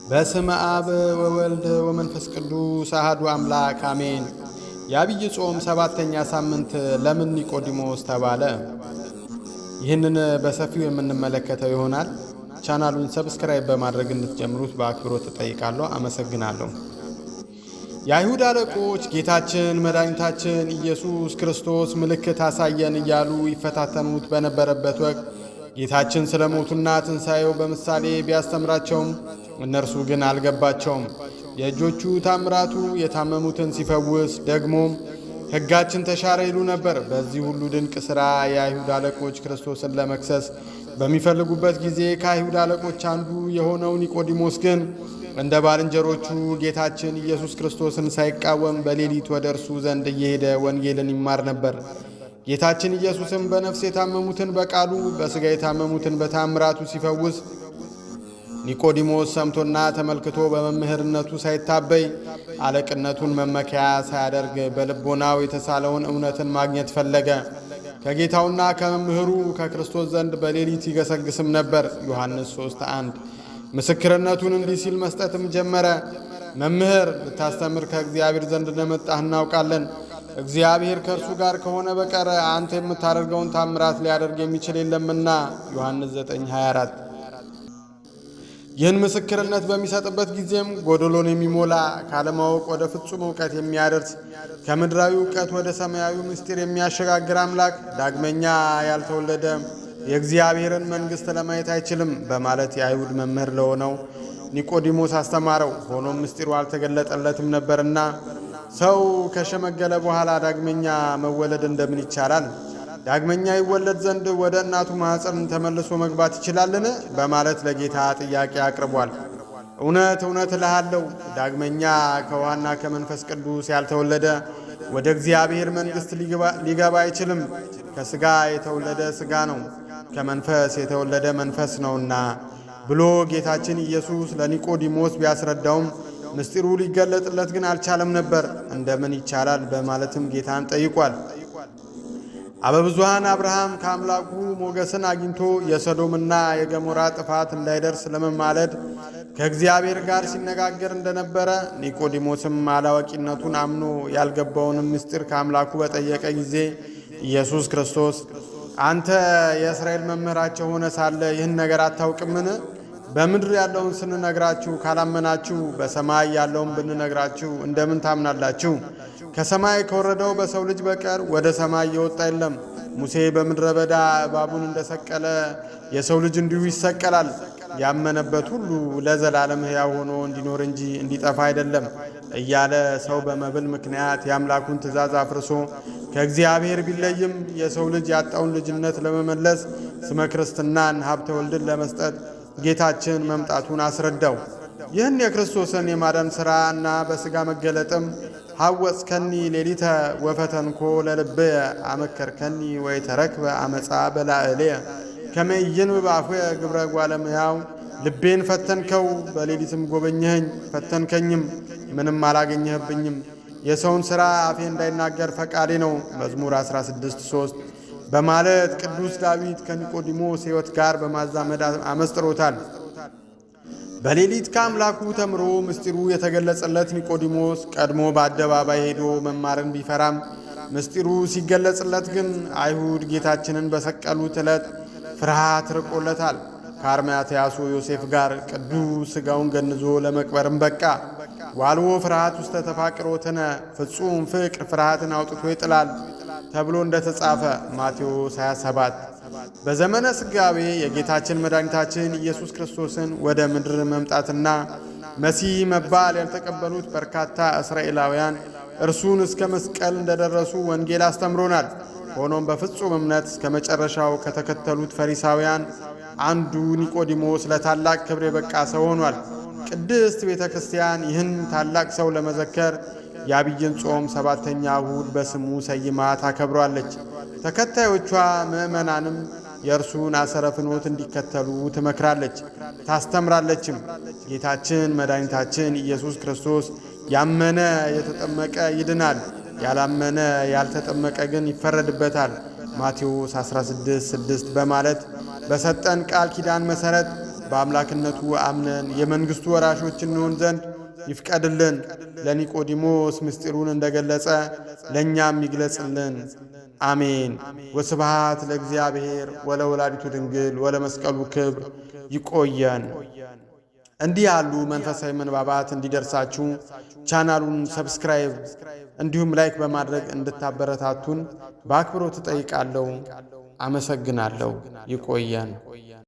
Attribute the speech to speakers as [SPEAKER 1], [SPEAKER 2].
[SPEAKER 1] በስመ አብ ወወልድ ወመንፈስ ቅዱስ አሐዱ አምላክ አሜን። የዐቢይ ጾም ሰባተኛ ሳምንት ለምን ኒቆዲሞስ ተባለ? ይህንን በሰፊው የምንመለከተው ይሆናል። ቻናሉን ሰብስክራይብ በማድረግ እንድትጀምሩት በአክብሮት እጠይቃለሁ። አመሰግናለሁ። የአይሁድ አለቆች ጌታችን መድኃኒታችን ኢየሱስ ክርስቶስ ምልክት አሳየን እያሉ ይፈታተኑት በነበረበት ወቅት ጌታችን ስለ ሞቱና ትንሣኤው በምሳሌ ቢያስተምራቸውም እነርሱ ግን አልገባቸውም። የእጆቹ ታምራቱ የታመሙትን ሲፈውስ ደግሞም ሕጋችን ተሻረ ይሉ ነበር። በዚህ ሁሉ ድንቅ ሥራ የአይሁድ አለቆች ክርስቶስን ለመክሰስ በሚፈልጉበት ጊዜ ከአይሁድ አለቆች አንዱ የሆነው ኒቆዲሞስ ግን እንደ ባልንጀሮቹ ጌታችን ኢየሱስ ክርስቶስን ሳይቃወም በሌሊት ወደ እርሱ ዘንድ እየሄደ ወንጌልን ይማር ነበር። ጌታችን ኢየሱስም በነፍስ የታመሙትን በቃሉ በሥጋ የታመሙትን በታምራቱ ሲፈውስ ኒቆዲሞስ ሰምቶና ተመልክቶ በመምህርነቱ ሳይታበይ አለቅነቱን መመኪያ ሳያደርግ በልቦናው የተሳለውን እውነትን ማግኘት ፈለገ። ከጌታውና ከመምህሩ ከክርስቶስ ዘንድ በሌሊት ይገሰግስም ነበር። ዮሐንስ 3:1 ምስክርነቱን እንዲህ ሲል መስጠትም ጀመረ። መምህር፣ ልታስተምር ከእግዚአብሔር ዘንድ እንደመጣህ እናውቃለን። እግዚአብሔር ከእርሱ ጋር ከሆነ በቀር አንተ የምታደርገውን ታምራት ሊያደርግ የሚችል የለምና። ዮሐንስ 9:24 ይህን ምስክርነት በሚሰጥበት ጊዜም ጎደሎን የሚሞላ ካለማወቅ ወደ ፍጹም እውቀት የሚያደርስ ከምድራዊ እውቀት ወደ ሰማያዊ ምስጢር የሚያሸጋግር አምላክ ዳግመኛ ያልተወለደ የእግዚአብሔርን መንግሥት ለማየት አይችልም በማለት የአይሁድ መምህር ለሆነው ኒቆዲሞስ አስተማረው። ሆኖም ምስጢሩ አልተገለጠለትም ነበርና ሰው ከሸመገለ በኋላ ዳግመኛ መወለድ እንደምን ይቻላል? ዳግመኛ ይወለድ ዘንድ ወደ እናቱ ማኅፀን ተመልሶ መግባት ይችላልን? በማለት ለጌታ ጥያቄ አቅርቧል። እውነት እውነት እልሃለሁ ዳግመኛ ከውሃና ከመንፈስ ቅዱስ ያልተወለደ ወደ እግዚአብሔር መንግሥት ሊገባ አይችልም። ከሥጋ የተወለደ ሥጋ ነው፣ ከመንፈስ የተወለደ መንፈስ ነውና ብሎ ጌታችን ኢየሱስ ለኒቆዲሞስ ቢያስረዳውም ምስጢሩ ሊገለጥለት ግን አልቻለም ነበር። እንደምን ይቻላል? በማለትም ጌታን ጠይቋል። አበብዙኃን አብርሃም ከአምላኩ ሞገስን አግኝቶ የሰዶምና የገሞራ ጥፋት እንዳይደርስ ለመማለድ ከእግዚአብሔር ጋር ሲነጋገር እንደነበረ ኒቆዲሞስም አላዋቂነቱን አምኖ ያልገባውንም ምስጢር ከአምላኩ በጠየቀ ጊዜ ኢየሱስ ክርስቶስ አንተ የእስራኤል መምህራቸው ሆነ ሳለ ይህን ነገር አታውቅምን? በምድር ያለውን ስንነግራችሁ ካላመናችሁ በሰማይ ያለውን ብንነግራችሁ እንደምን ታምናላችሁ? ከሰማይ ከወረደው በሰው ልጅ በቀር ወደ ሰማይ የወጣ የለም። ሙሴ በምድረ በዳ እባቡን እንደሰቀለ የሰው ልጅ እንዲሁ ይሰቀላል። ያመነበት ሁሉ ለዘላለም ሕያው ሆኖ እንዲኖር እንጂ እንዲጠፋ አይደለም እያለ ሰው በመብል ምክንያት የአምላኩን ትእዛዝ አፍርሶ ከእግዚአብሔር ቢለይም የሰው ልጅ ያጣውን ልጅነት ለመመለስ ስመ ክርስትናን ሀብተ ወልድን ለመስጠት ጌታችን መምጣቱን አስረዳው። ይህን የክርስቶስን የማዳን ሥራ እና በሥጋ መገለጥም ሐወጽከኒ ሌሊተ ወፈተንኮ ለልብየ አመከርከኒ ወይ ተረክበ አመፃ በላዕሌየ ከመ ኢይንብብ አፉየ ግብረ እጓለ እመሕያው ልቤን ፈተንከው፣ በሌሊትም ጎበኘኸኝ ፈተንከኝም፣ ምንም አላገኘህብኝም። የሰውን ሥራ አፌ እንዳይናገር ፈቃዴ ነው። መዝሙር 16:3 በማለት ቅዱስ ዳዊት ከኒቆዲሞስ ሕይወት ጋር በማዛመድ አመስጥሮታል። በሌሊት ከአምላኩ ተምሮ ምስጢሩ የተገለጸለት ኒቆዲሞስ ቀድሞ በአደባባይ ሄዶ መማርን ቢፈራም ምስጢሩ ሲገለጽለት ግን አይሁድ ጌታችንን በሰቀሉት ዕለት ፍርሃት ርቆለታል። ከአርማትያሱ ዮሴፍ ጋር ቅዱስ ሥጋውን ገንዞ ለመቅበርም በቃ። ዋልዎ ፍርሃት ውስተ ተፋቅሮትነ ፍጹም ፍቅር ፍርሃትን አውጥቶ ይጥላል ተብሎ እንደተጻፈ ማቴዎስ 27። በዘመነ ሥጋዌ የጌታችን መድኃኒታችን ኢየሱስ ክርስቶስን ወደ ምድር መምጣትና መሲህ መባል ያልተቀበሉት በርካታ እስራኤላውያን እርሱን እስከ መስቀል እንደደረሱ ወንጌል አስተምሮናል። ሆኖም በፍጹም እምነት እስከ መጨረሻው ከተከተሉት ፈሪሳውያን አንዱ ኒቆዲሞስ ለታላቅ ክብር የበቃ ሰው ሆኗል። ቅድስት ቤተ ክርስቲያን ይህን ታላቅ ሰው ለመዘከር የዐቢይን ጾም ሰባተኛ እሁድ በስሙ ሰይማ ታከብሯለች። ተከታዮቿ ምዕመናንም የእርሱን አሰረ ፍኖት እንዲከተሉ ትመክራለች፣ ታስተምራለችም። ጌታችን መድኃኒታችን ኢየሱስ ክርስቶስ ያመነ የተጠመቀ ይድናል፣ ያላመነ ያልተጠመቀ ግን ይፈረድበታል ማቴዎስ 16:6 በማለት በሰጠን ቃል ኪዳን መሠረት በአምላክነቱ አምነን የመንግሥቱ ወራሾች እንሆን ዘንድ ይፍቀድልን። ለኒቆዲሞስ ምስጢሩን እንደገለጸ ለእኛም ይግለጽልን። አሜን። ወስብሐት ለእግዚአብሔር ወለወላዲቱ ድንግል ወለመስቀሉ ክብር። ይቆየን። እንዲህ ያሉ መንፈሳዊ ምንባባት እንዲደርሳችሁ ቻናሉን ሰብስክራይብ እንዲሁም ላይክ በማድረግ እንድታበረታቱን በአክብሮት እጠይቃለሁ። አመሰግናለሁ። ይቆየን።